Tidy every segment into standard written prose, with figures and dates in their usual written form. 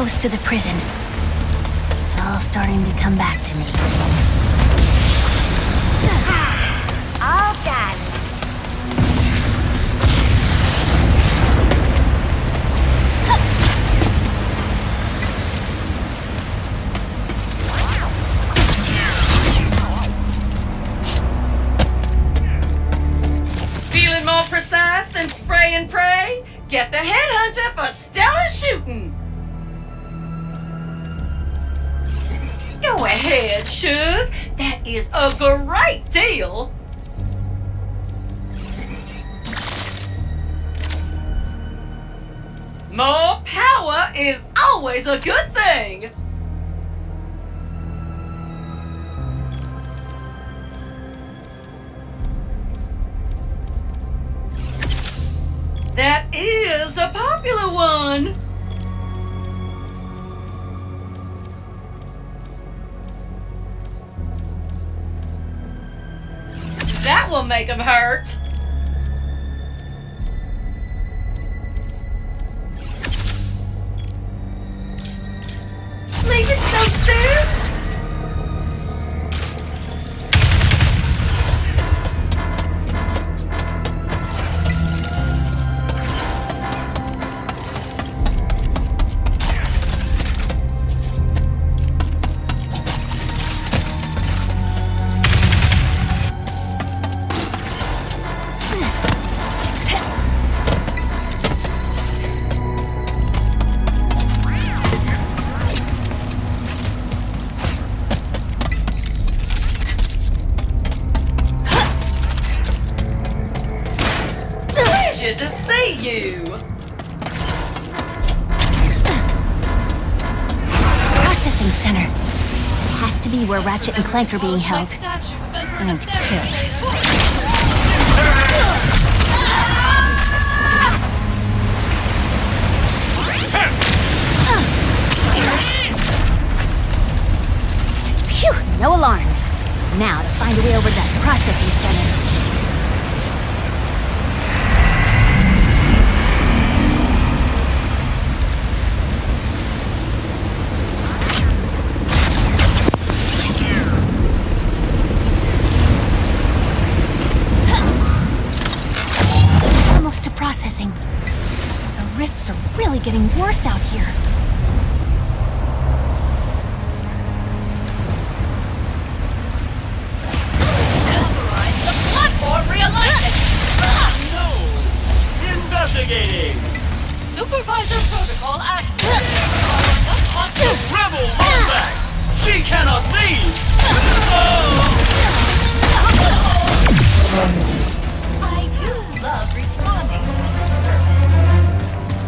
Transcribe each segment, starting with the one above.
close to the prison. It's all starting to come back to me. All done. Feeling more precise than spray and pray? Get the headhunter for stellar shooting! Go ahead, Shug. That is a great deal. More power is always a good thing. That is a popular one. That will make him hurt. Leave it so soon? Pleasure to see you. Processing center. It has to be where Ratchet and Clank are being held. And Kit. Phew! No alarms. Now to find a way over to that processing center. Almost to processing. The rifts are really getting worse out here. Investigating! Supervisor protocol active. Rebel Mobax! She cannot leave! I do love responding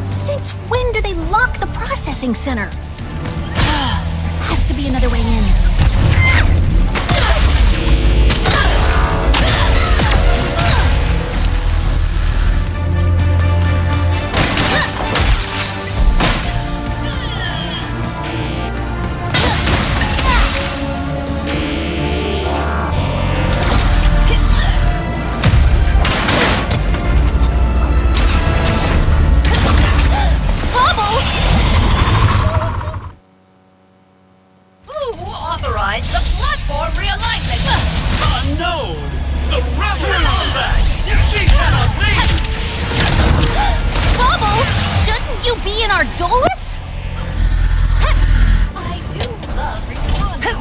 to Since when do they lock the processing center? There has to be another way in. Who authorized the platform realignment? Unknown! The Rebel Mobax! She cannot leave! Bubbles! Shouldn't you be in our Dolus? I do love responding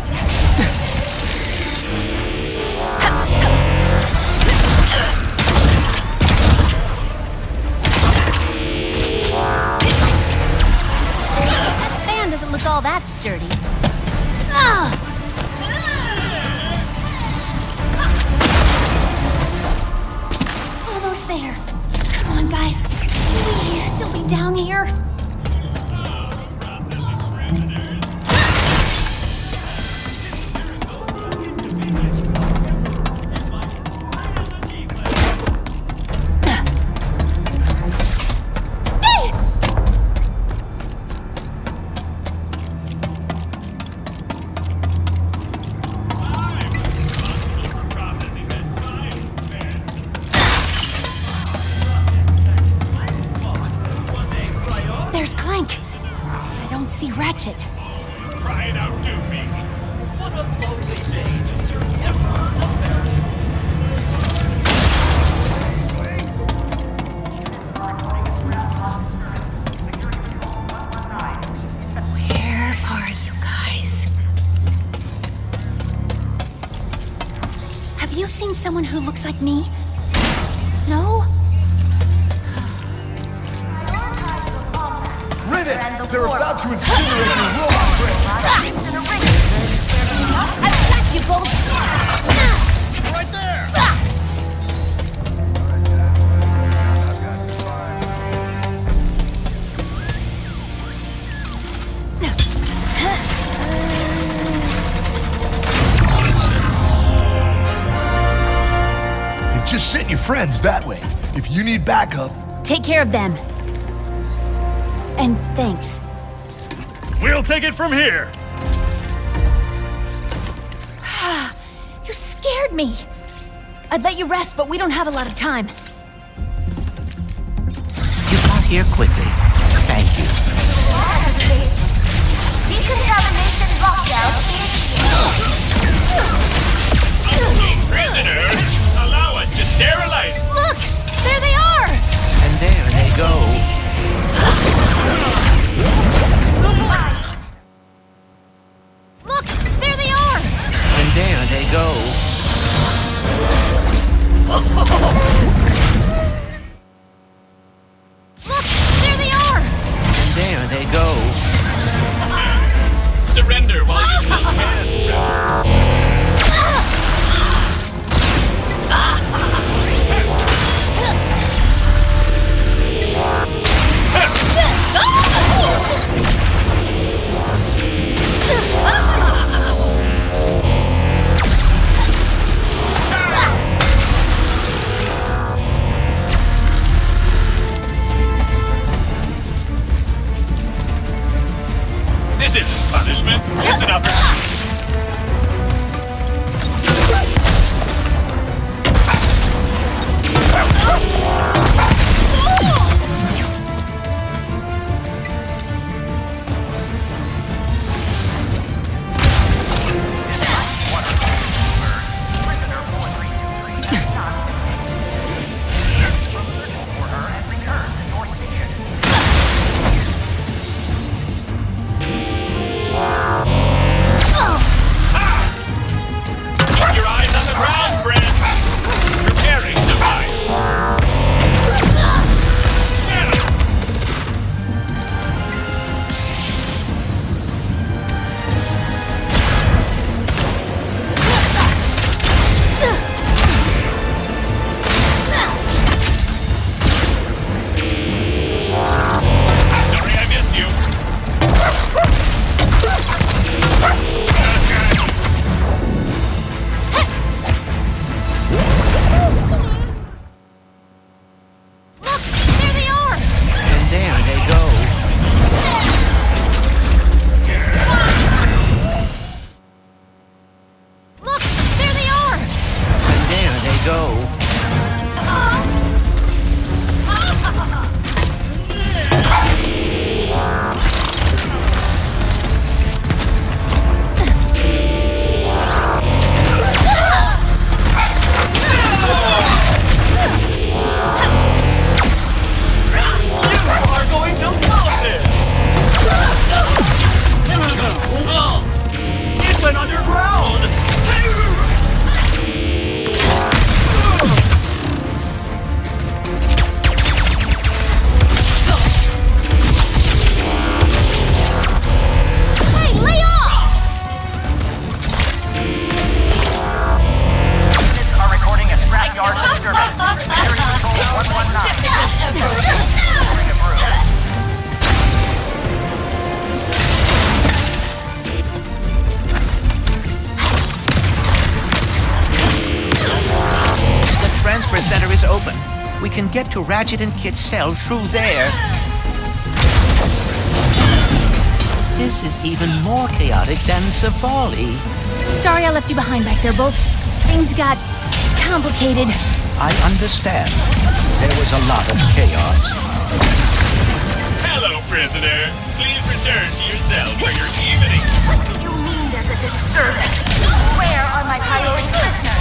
That fan doesn't look all that sturdy. Ugh! Almost there. Come on, guys. Please, still be down here. Ratchet. Crying out to me. What a lovely day to serve Emperor America. Where are you guys? Have you seen someone who looks like me? No? Rivet! They're about to incinerate your robot friend! I've got you, Bolts! Right there! And just send your friends that way. If you need backup, Take care of them. And thanks. We'll take it from here. You scared me. I'd let you rest, but we don't have a lot of time. You got here quickly. Thank you. Decontamination lockdown initiated. Prisoners, allow us to sterilize. Look! There they are! And there they go. Look! There they are! And there they go. Look! There they are! And there they go. Surrender while you still can. This isn't punishment. It's an opportunity. Keep your eyes on the ground, friend. Preparing device. Sorry I missed you. Look! There they are! And there they go. Look! There they are! And there they go. You are going to love this! It's an underground! Hey, lay off! Units are recording a scrapyard disturbance. Security Control 119. The transfer center is open. We can get to Ratchet and Kit's cell through there. This is even more chaotic than Savali. Sorry I left you behind back there, Bolts. Things got complicated. I understand. There was a lot of chaos. Hello, prisoner. Please return to your cell for your evening. What do you mean there's a disturbance? Where are my priority prisoners?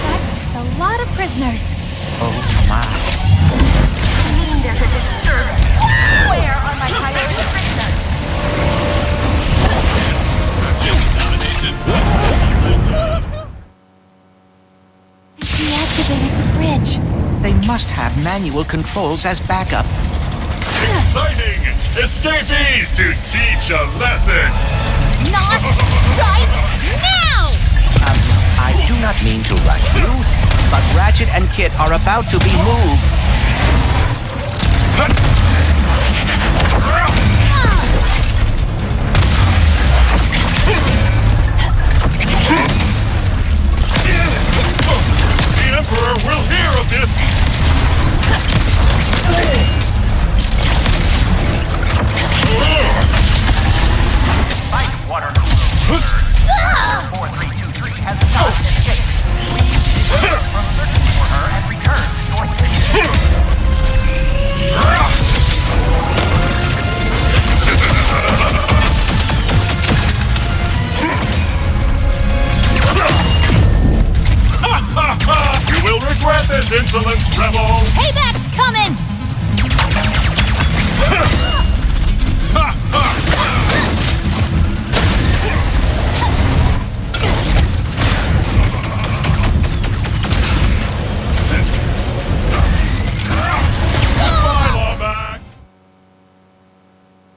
That's a lot of prisoners. Oh my. I mean there's a disturbance. Where are my priority prisoners? Deactivated the bridge. They must have manual controls as backup. Exciting! Escapees to teach a lesson! Not right now! I do not mean to rush you, but Ratchet and Kit are about to be moved. The Emperor will hear of this! Light water cooler. 4323 has not escaped. Please desist from searching for her and return to your station. You will regret this insolence, rebel! Payback's coming!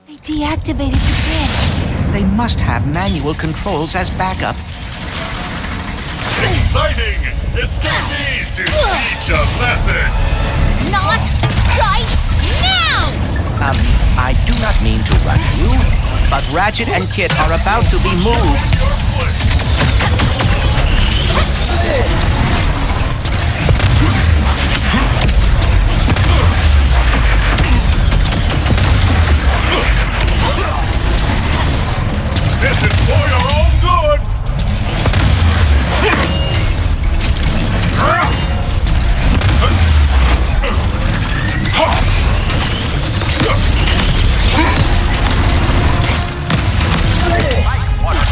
They deactivated the bridge. They must have manual controls as backup. Exciting! Escapees to teach a lesson! Not right now! I do not mean to rush you, but Ratchet and Kit are about to be moved. Your place! This is for your own good!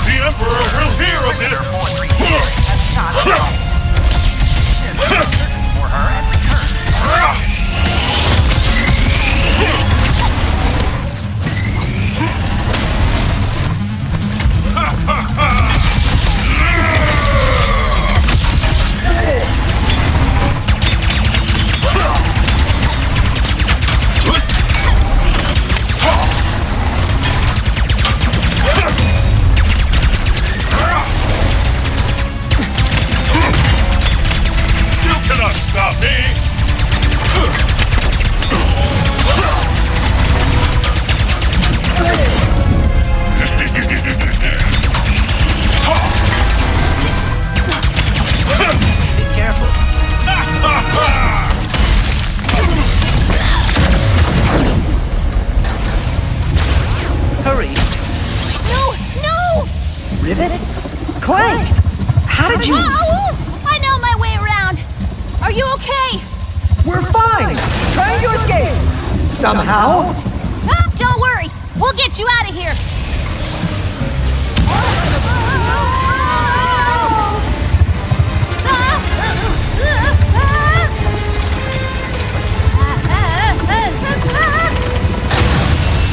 The Emperor will hear of this! Has not escaped. Desist from searching for her and return to your station. You cannot stop me! Be careful. Hurry. No! No! Rivet? Clank! How did you... Oh! I know my way around! Are you okay? We're fine! Trying to escape! Somehow? Ah, don't worry! We'll get you out of here!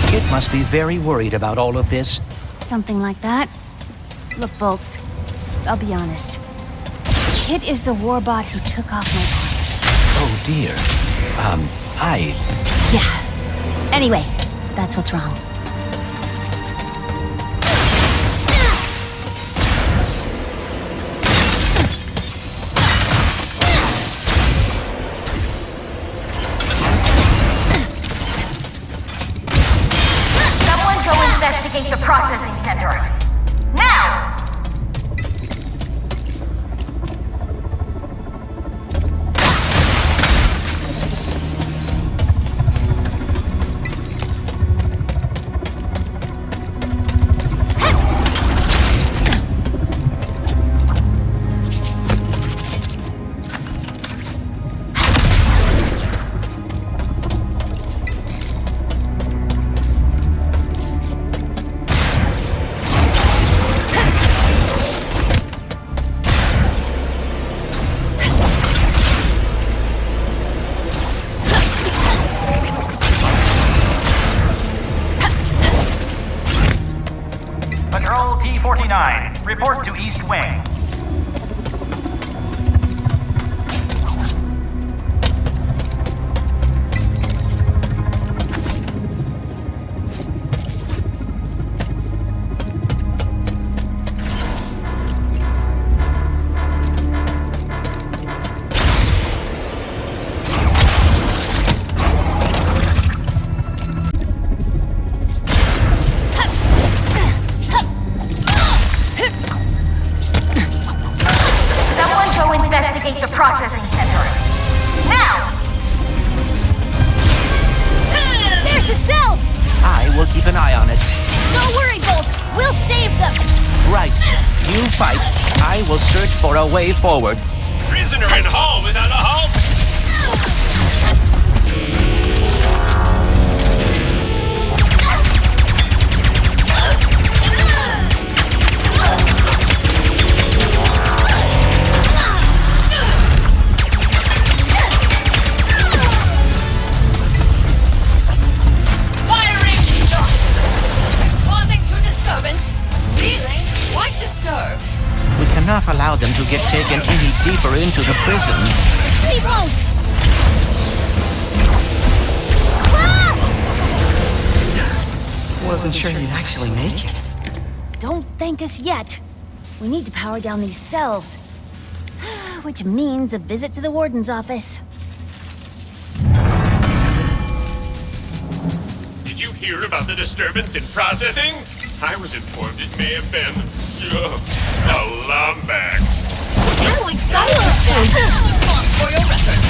Kit must be very worried about all of this. Something like that. Look, Bolts, I'll be honest. Kit is the warbot who took off my arm. Oh dear. Yeah. Anyway, that's what's wrong. Someone go investigate the processing center. Now! 1049. Report to East Wing. For a way forward. Prisoner in hall without a halt! Firing shots! Responding to disturbance. Feeling quite disturbed. We cannot allow them to get taken any deeper into the prison. We won't! Wasn't sure you'd actually make it. Don't thank us yet. We need to power down these cells. Which means a visit to the warden's office. Did you hear about the disturbance in processing? I was informed it may have been a Lombax. How exciting! For your record.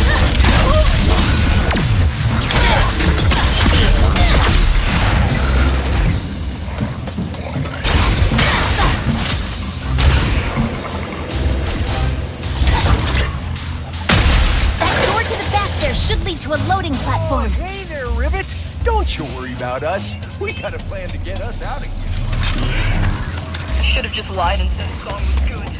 That door to the back there should lead to a loading platform. Hey there, Rivet. Don't you worry about us. We got a plan to get us out of here. Should have just lied and said the song was good.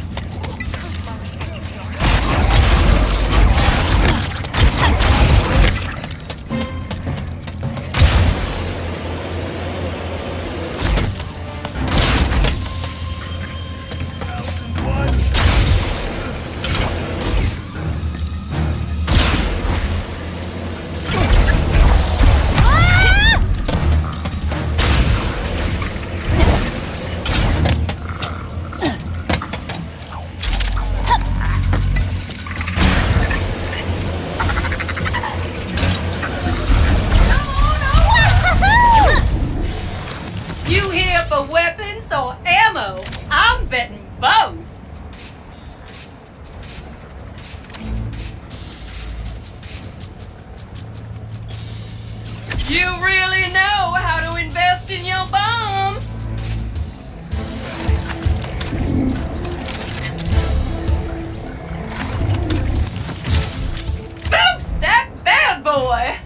Weapons or ammo? I'm betting both. You really know how to invest in your bombs. Boost that bad boy.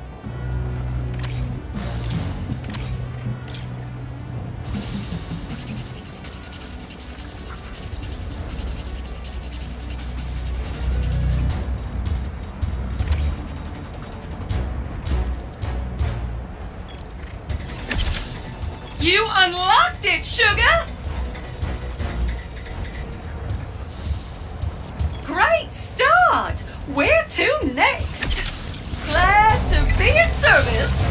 You unlocked it, sugar! Great start! Where to next? Glad to be of service.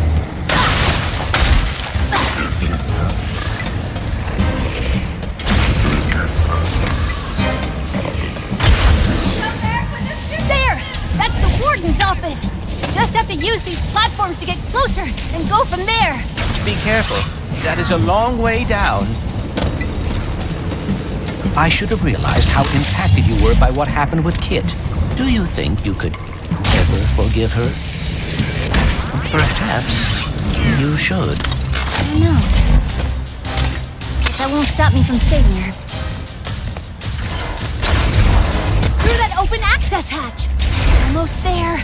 There! That's the warden's office! Just have to use these platforms to get closer and go from there. Be careful. That is a long way down. I should have realized how impacted you were by what happened with Kit. Do you think you could ever forgive her? Perhaps you should. I don't know. But that won't stop me from saving her. Through that open access hatch! Almost there.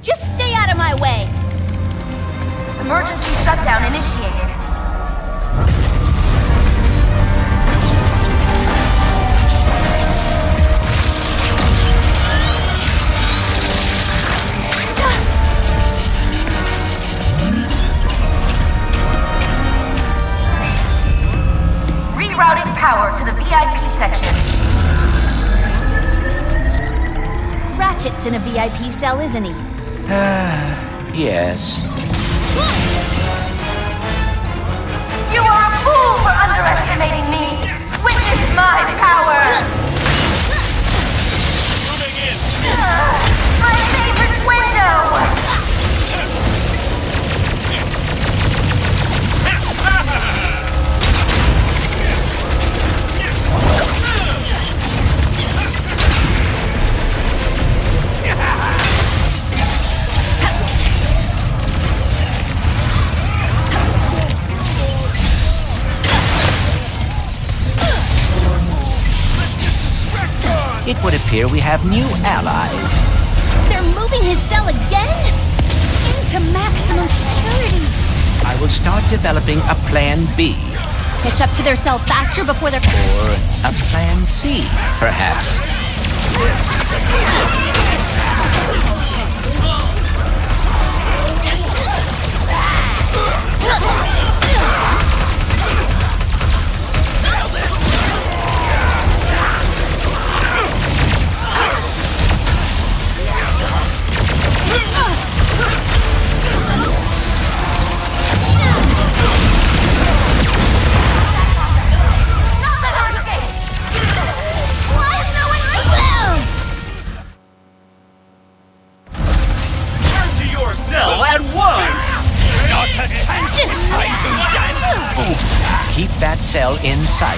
Just stay out of my way. Emergency shutdown initiated. Ratchet's in a VIP cell, isn't he? Yes. You are a fool for underestimating me! Witness my power! Moving in. My favorite window! It would appear we have new allies. They're moving his cell again? Into maximum security. I will start developing a plan B. Catch up to their cell faster before they're... Or a plan C, perhaps. Keep that cell in sight.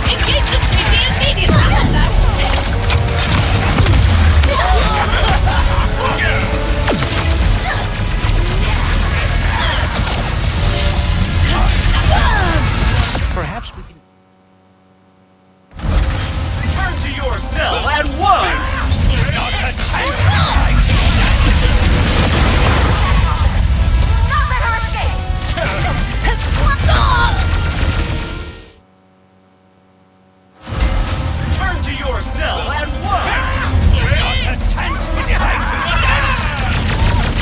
Engage this creepy immediately! Perhaps we can... Return to your cell at once! Not let her escape! Return to your cell at once!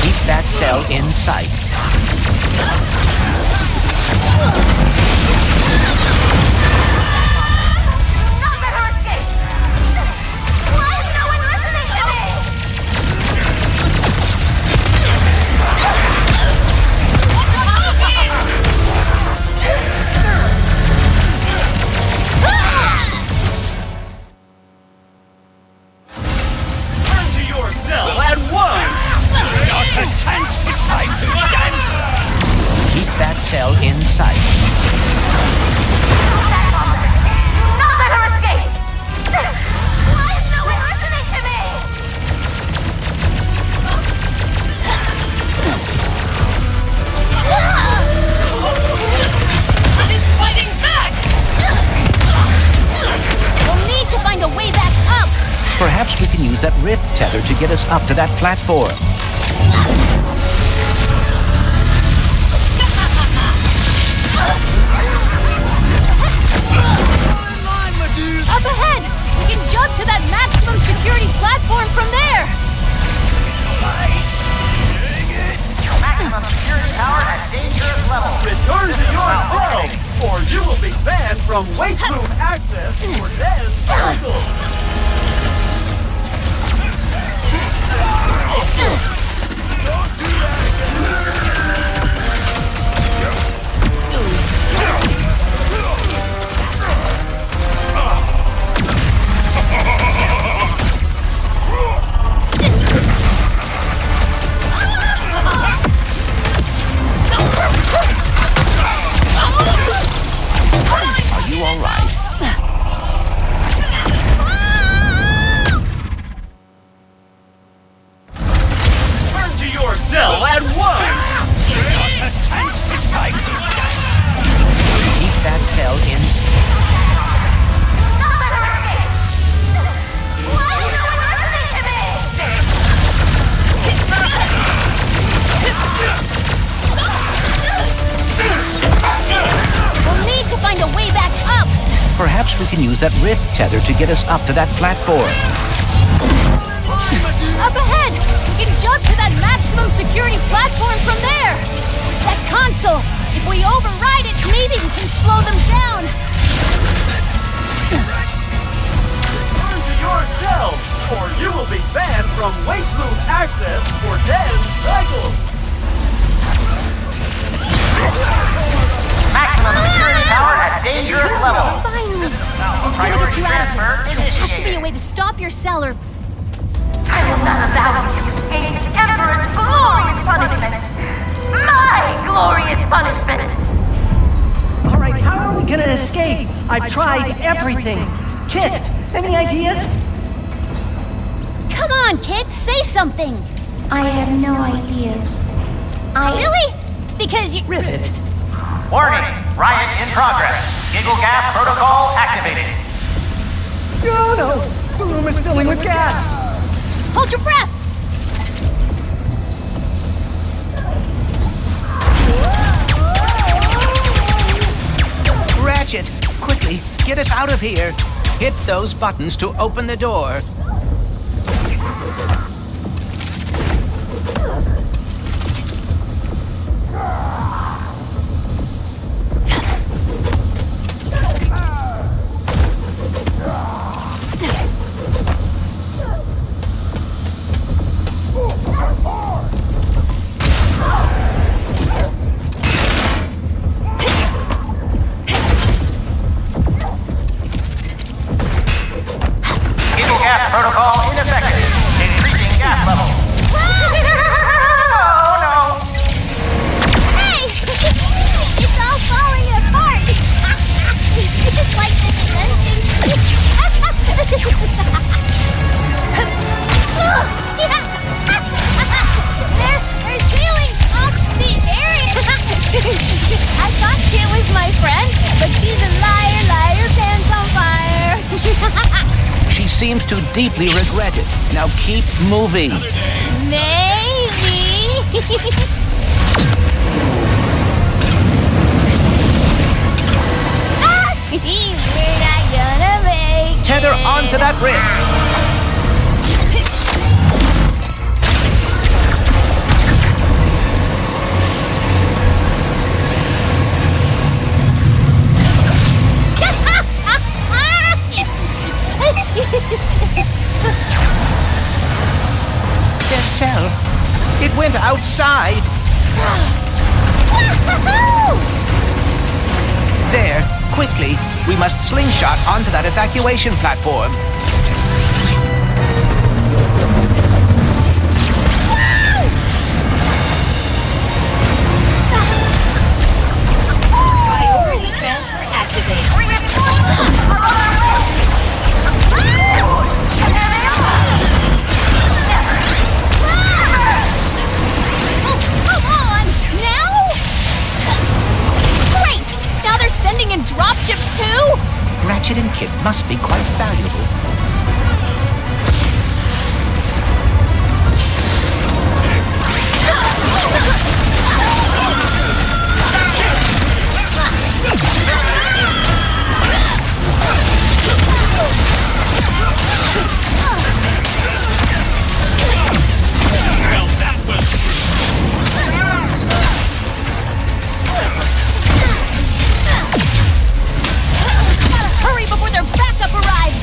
Keep that cell in sight. Not let her escape! Why is no one listening to me? Return to your cell at once! Keep that cell in sight. Not let her escape! Why is no one listening to me? It's fighting back! We'll need to find a way back up. Perhaps we can use that rift tether to get us up to that platform. Up ahead! We can jump to that maximum security platform from there! Maximum security power at dangerous level. Return to your cell, or you will be banned from weight room access for then circle. Are you all right? Perhaps we can use that rift tether to get us up to that platform. Up ahead! We can jump to that maximum security platform from there! That console! If we override it, maybe we can slow them down! Turn to yourselves, or you will be banned from weight room access for 10 cycles! Maximum security power at dangerous level. Finally! Now, Gotta get priority you out of transfer here. There has to be a initiated. way to stop your cell or... I will not allow you to escape the Emperor's glorious punishment. My glorious punishment. All right, how are we gonna escape? I've tried everything. Kit, any ideas? Come on, kid, say something! I have no ideas. Really? Because you... Rivet. Warning, riot in progress. Giggle gas protocol activated. Oh no! The room is filling with gas! Hold your breath! Ratchet, quickly, get us out of here. Hit those buttons to open the door. Giggle gas protocol ineffective. Increasing gas level. Oh no! Hey! It's all falling apart! It's like this engine. They're sealing off the area! I thought Kit was my friend, but she's a liar, liar, pants on fire! She seems to deeply regret it. Now keep moving. Maybe! We're not gonna make Tether it. onto that rift. Their cell. It went outside. There, quickly. We must slingshot onto that evacuation platform. Priority transfer activated. Come on! Now? Great! Now they're sending in dropships too? Ratchet and Kit must be quite valuable. Well, that was Gotta hurry before their backup arrives!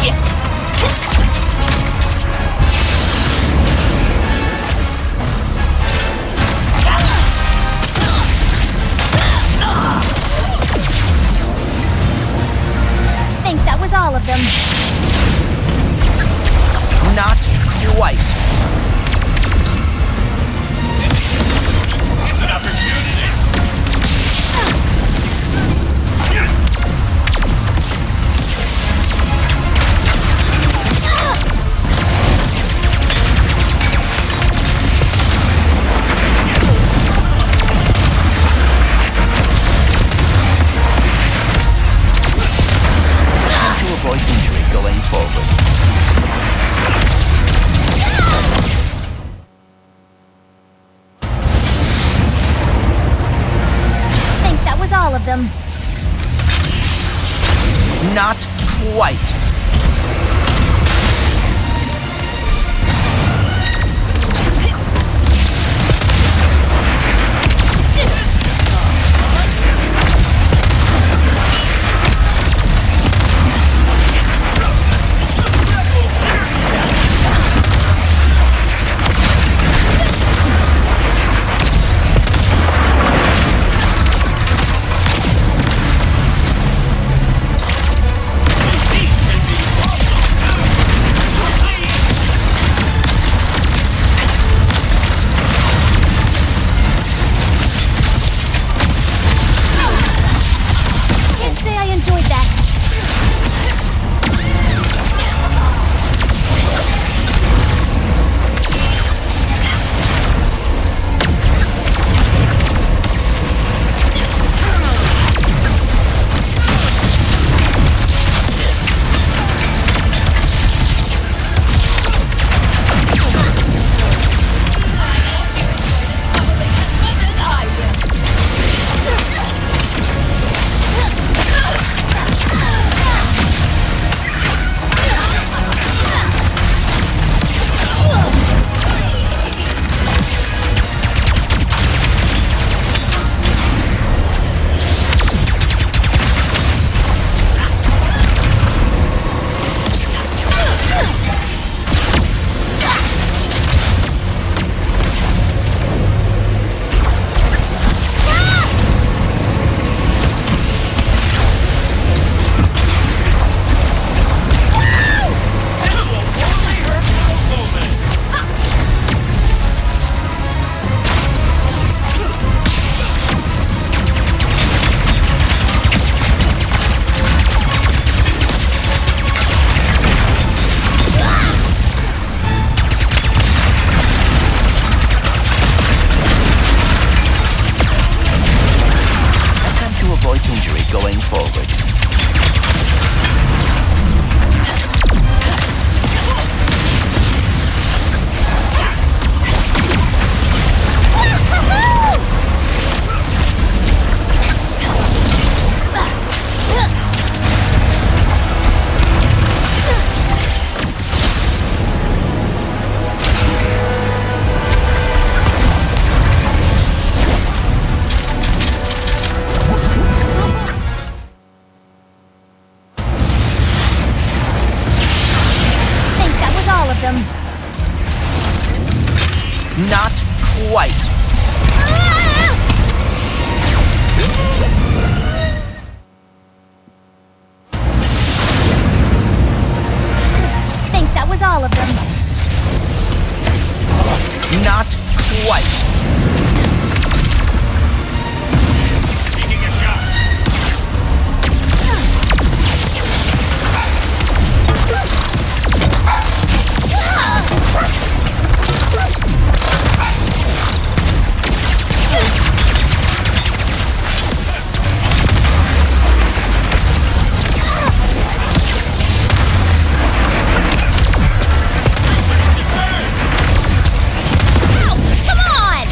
Think that was all of them. Not quite. It's an opportunity. To avoid injury going forward. Think that was all of them. Not quite. Can't say I enjoyed that. Attempt to avoid injury going forward. Think that was all of them. Not quite. Think that was all of them. Not quite. Taking a shot. Come on!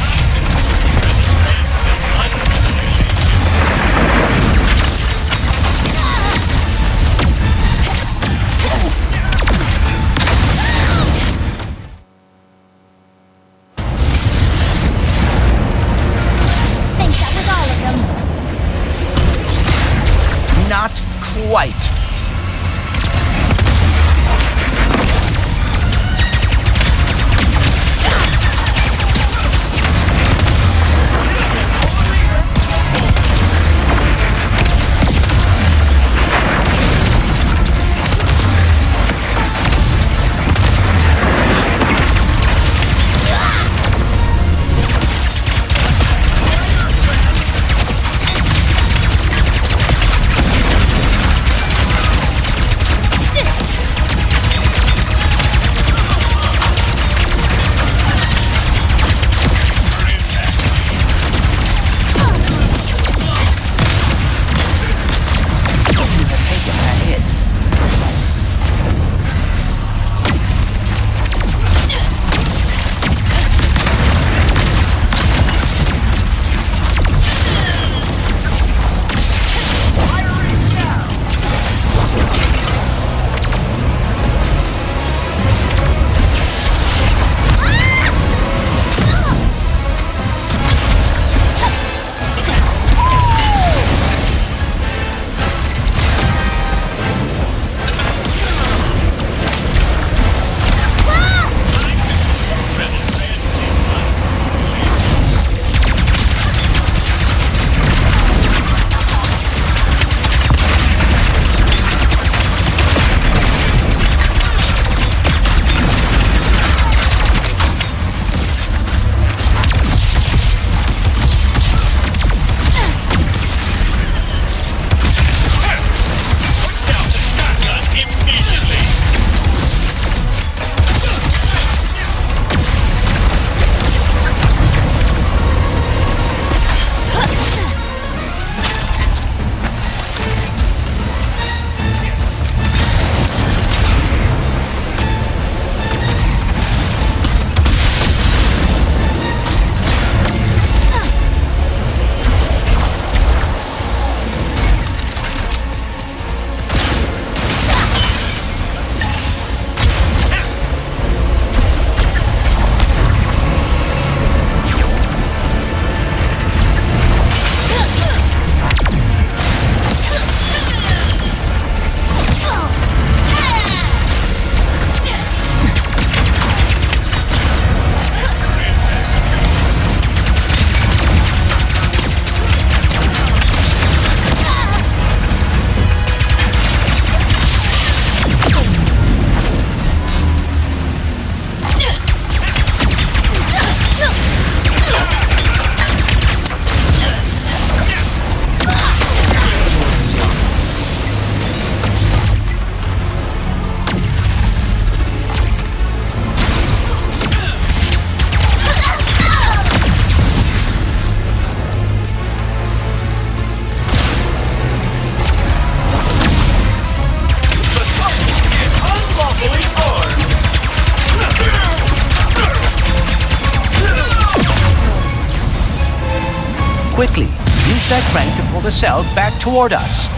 Quickly, use that crank to pull the cell back toward us.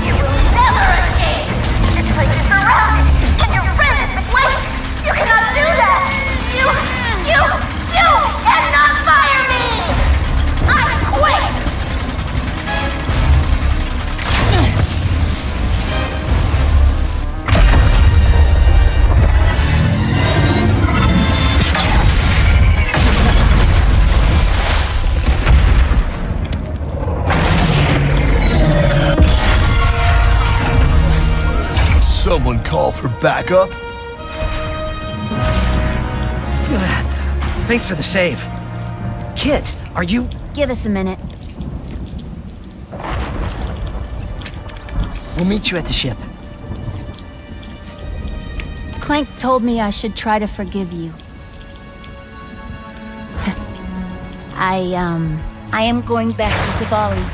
You will never escape! This place is surrounded, and your friend is Wait! You cannot do that! You cannot fire me! I quit! Someone call for backup? Thanks for the save. Kit, are you... Give us a minute. We'll meet you at the ship. Clank told me I should try to forgive you. I am going back to Savali.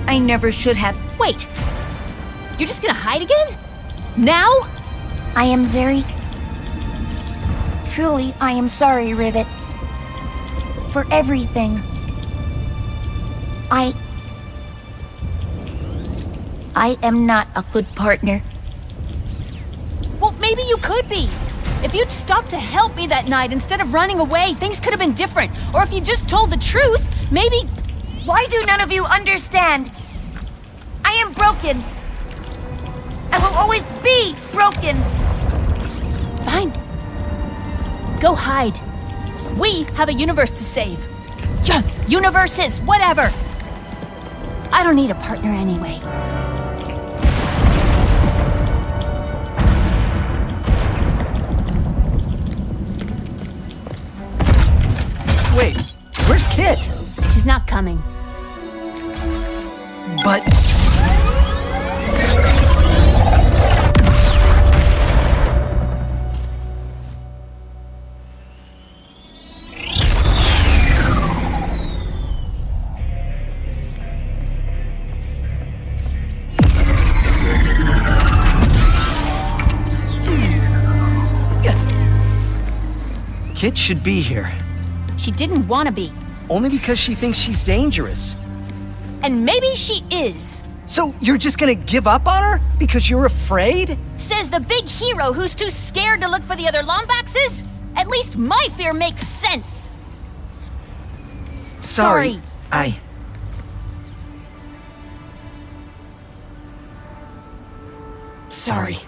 I never should have... Wait! You're just gonna hide again? Now? I am very... Truly, I am sorry, Rivet. For everything. I am not a good partner. Well, maybe you could be. If you'd stopped to help me that night instead of running away, things could have been different. Or if you just told the truth, maybe... Why do none of you understand? I am broken. I will always be broken. Fine. Go hide. We have a universe to save. Universes, whatever. I don't need a partner anyway. Wait, where's Kit? She's not coming. But... Kit should be here. She didn't want to be. Only because she thinks she's dangerous. And maybe she is. So you're just gonna give up on her? Because you're afraid? Says the big hero who's too scared to look for the other Lombaxes? At least my fear makes sense. Sorry. Sorry.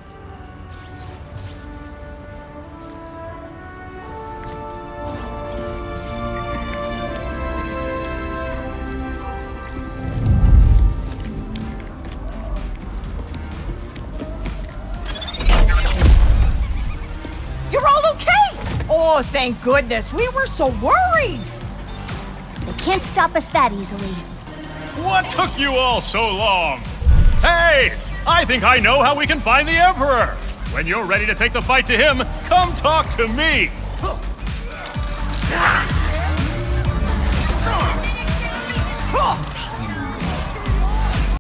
You're all okay! Oh, thank goodness. We were so worried. They can't stop us that easily. What took you all so long? Hey! I think I know how we can find the Emperor! When you're ready to take the fight to him, come talk to me!